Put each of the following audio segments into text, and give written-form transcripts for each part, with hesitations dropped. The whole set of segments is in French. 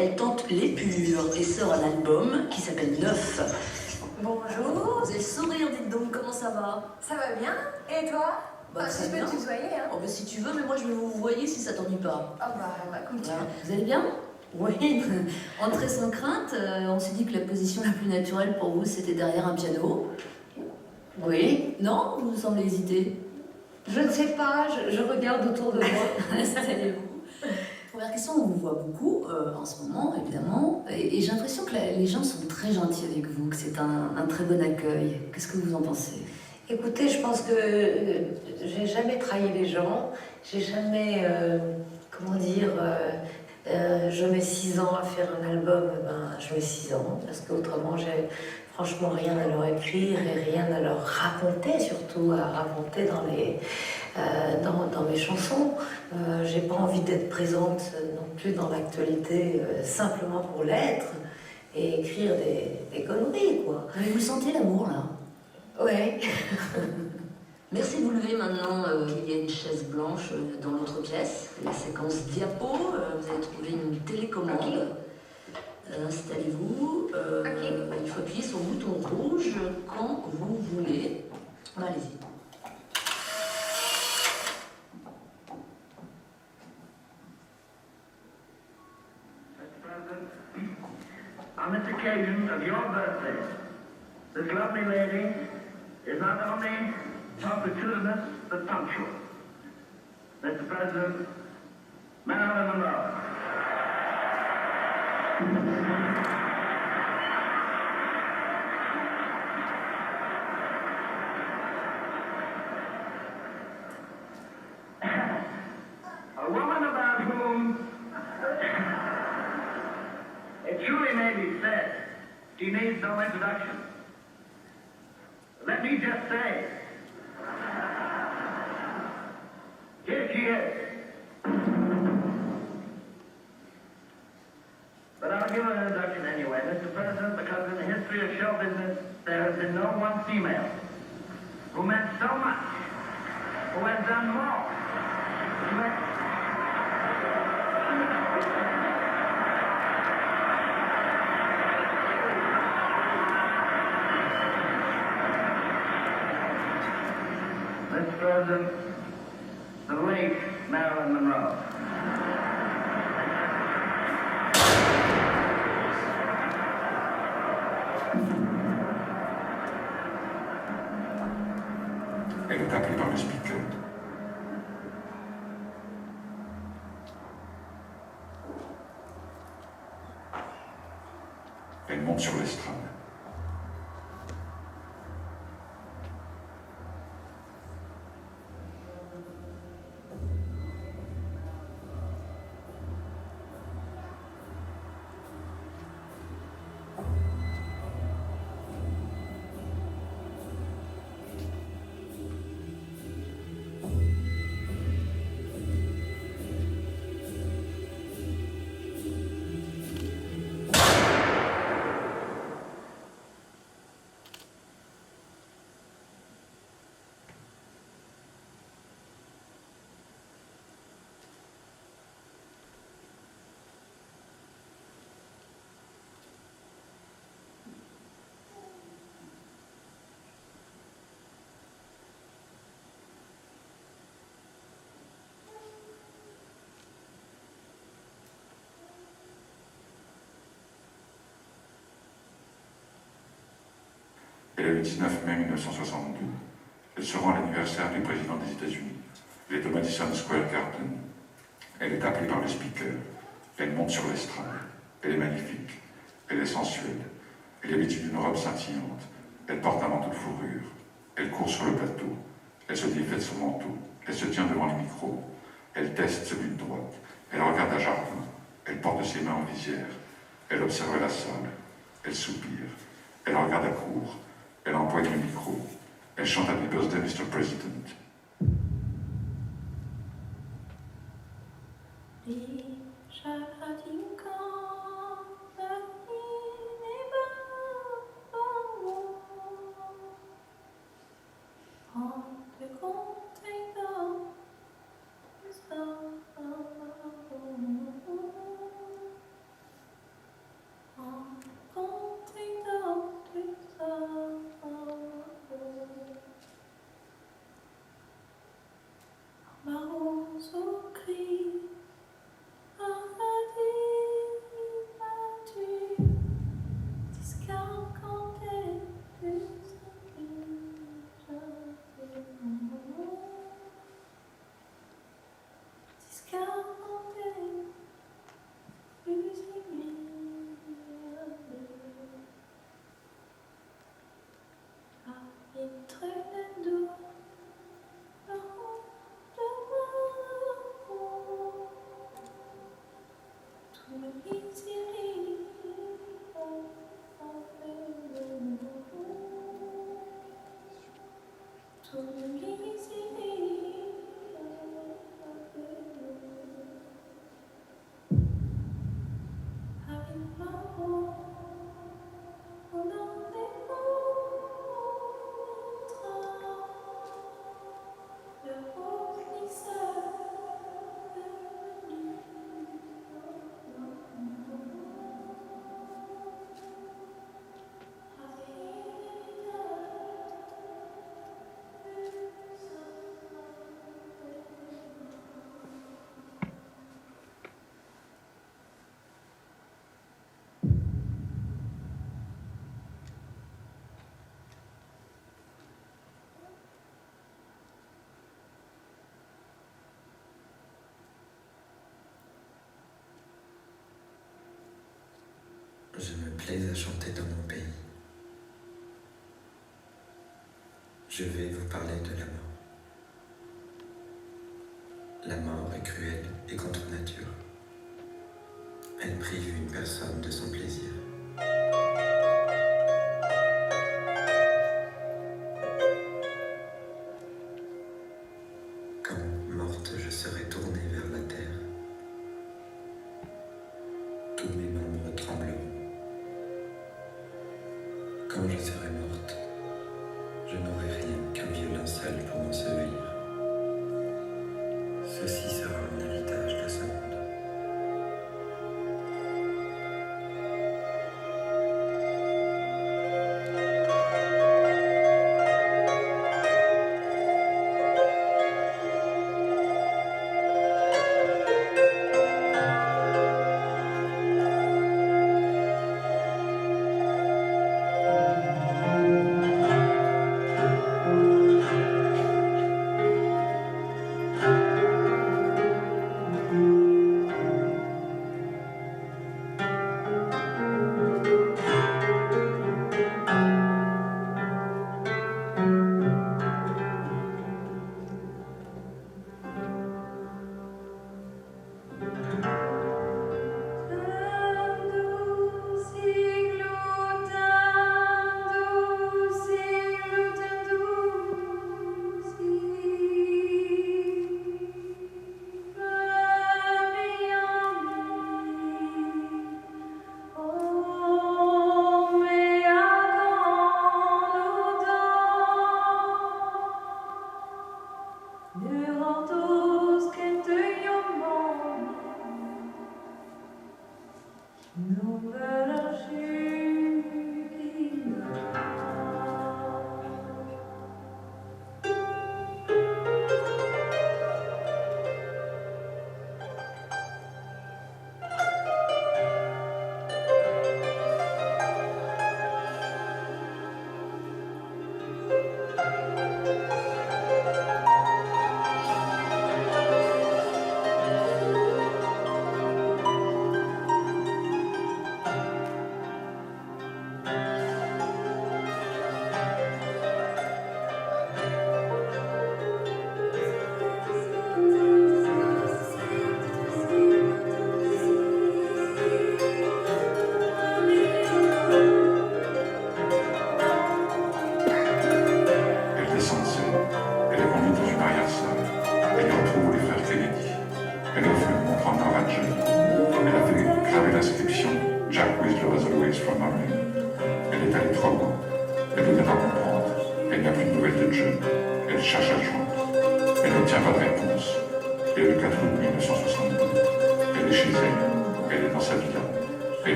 Elle tente l'épure et sort un album qui s'appelle Neuf. Bonjour. Vous avez le sourire, dites donc, comment ça va? Ça va bien? Et toi? Bah, si je peux te tutoyer, hein? Oh, bah, si tu veux, mais moi je vais vous voyer si ça t'ennuie pas. Ah bah écoute. Voilà. Vous allez bien? Oui. Entrée sans crainte, on s'est dit que la position la plus naturelle pour vous, c'était derrière un piano. Oui? Non? Vous semblez hésiter. Je ne sais pas, je regarde autour de moi. Installez-vous. Première question, on vous voit beaucoup en ce moment, évidemment, et j'ai l'impression que les gens sont très gentils avec vous, que c'est un très bon accueil. Qu'est-ce que vous en pensez? Écoutez, je pense que j'ai jamais trahi les gens, j'ai jamais, comment dire, je mets 6 ans à faire un album, ben je mets 6 ans, parce qu'autrement j'ai franchement rien à leur écrire et rien à leur raconter, surtout à raconter dans mes chansons. J'ai pas envie d'être présente non plus dans l'actualité simplement pour l'être et écrire des conneries, quoi. Mais vous sentez l'amour, là? Ouais. Merci de vous lever maintenant. Il y a une chaise blanche dans l'autre pièce. La séquence diapo. Vous allez trouver une télécommande. Okay. Installez-vous. Okay. Il faut appuyer sur le bouton rouge quand vous voulez. Allez-y. On this occasion of your birthday, this lovely lady is not only pulchritudinous but punctual. Mr. President, Marilyn Monroe. A woman about whom it truly may be said she needs no introduction. Let me just say, here she is. But I'll give her an introduction anyway, Mr. President, because in the history of show business, there has been no one female who meant so much, who has done more. Mr. President, the late Marilyn Monroe. Elle est appelée par le speaker. Elle monte sur l'estrade. Elle est le 19 mai 1962. Elle se rend à l'anniversaire du président des États-Unis. Elle est au Madison Square Garden. Elle est appelée par le speaker. Elle monte sur l'estrade. Elle est magnifique. Elle est sensuelle. Elle est vêtue d'une robe scintillante. Elle porte un manteau de fourrure. Elle court sur le plateau. Elle se défait de son manteau. Elle se tient devant les micros. Elle teste celui de droite. Elle regarde un jardin. Elle porte ses mains en visière. Elle observe la salle. Elle soupire. Elle regarde à court. Elle empoigne le micro. Elle chante Happy Birthday, Mr. President. Je me plais à chanter dans mon pays. Je vais vous parler de la mort. La mort est cruelle et contre nature. Elle prive une personne de son plaisir. Quand morte, je serai tournée vers la terre. Tous mes membres trembleront. Quand je serai morte, je n'aurai rien qu'un vieux linceul pour m'ensevelir. Ceci sera mon héritage de ce monde.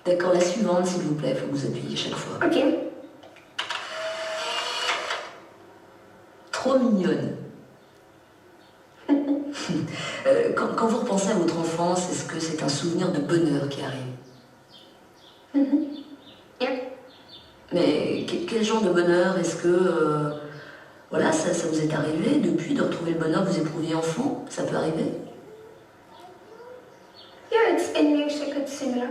D'accord, la suivante, s'il vous plaît, il faut que vous appuyiez chaque fois. Ok. Trop mignonne. Quand vous repensez à votre enfance, est-ce que c'est un souvenir de bonheur qui arrive? Yep. Mais quel genre de bonheur? Est-ce que voilà, ça vous est arrivé depuis de retrouver le bonheur que vous éprouviez enfant? Ça peut arriver? Yeah, it's in music, it's similar.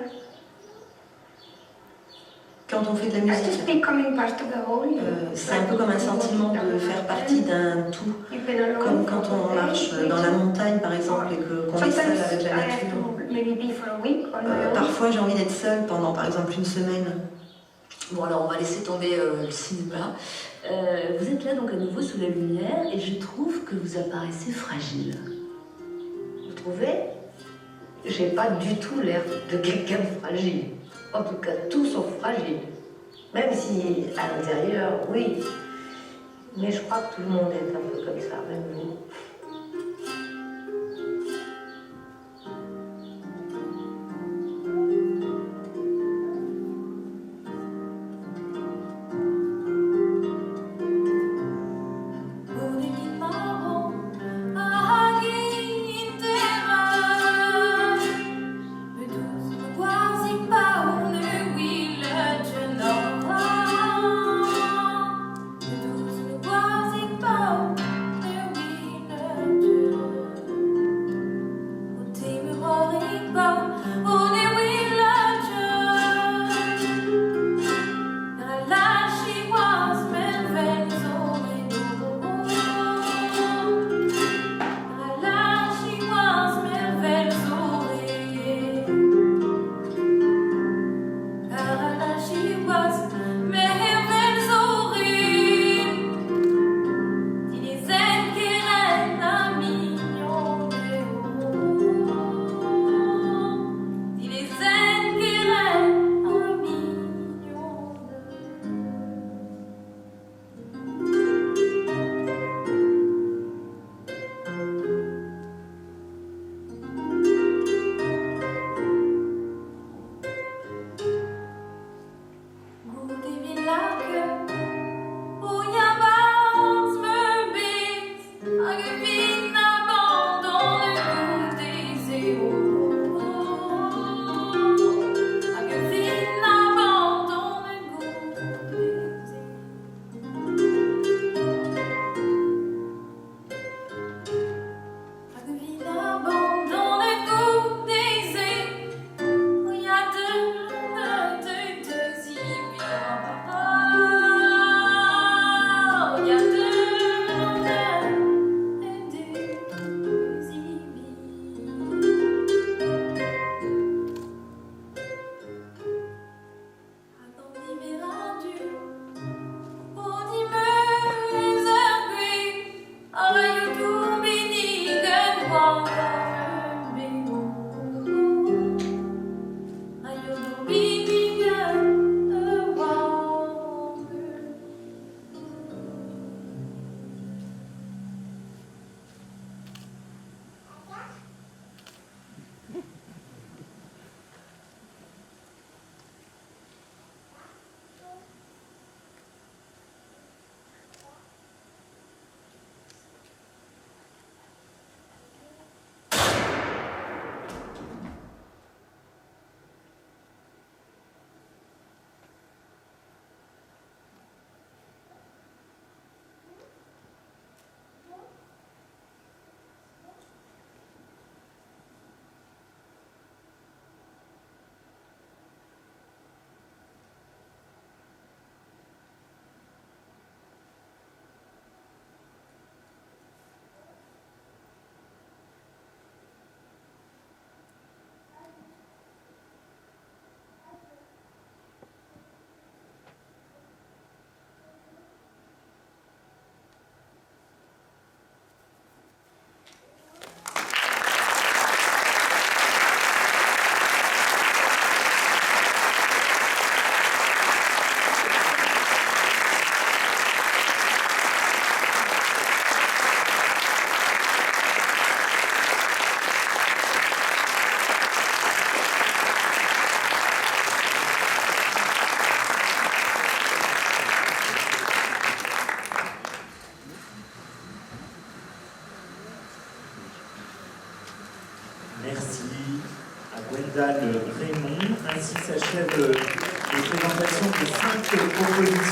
Quand on fait de la It's just musique, becoming part of the whole. c'est un peu comme un sentiment de faire partie d'un tout. You've been alone Comme quand for on marche days, dans la montagne, par exemple, et qu'on est seul avec la nature. maybe be for a week on my own. Parfois, j'ai envie d'être seule pendant, par exemple, une semaine. Bon, alors on va laisser tomber le cinéma. Vous êtes là donc à nouveau sous la lumière et je trouve que vous apparaissez fragile. Vous trouvez? J'ai pas du tout l'air de quelqu'un de fragile. En tout cas, tous sont fragiles. Même si, à l'intérieur, oui. Mais je crois que tout le monde est un peu comme ça, même vous. Gwendal Raymond. Ainsi s'achève les présentations de 5 propositions.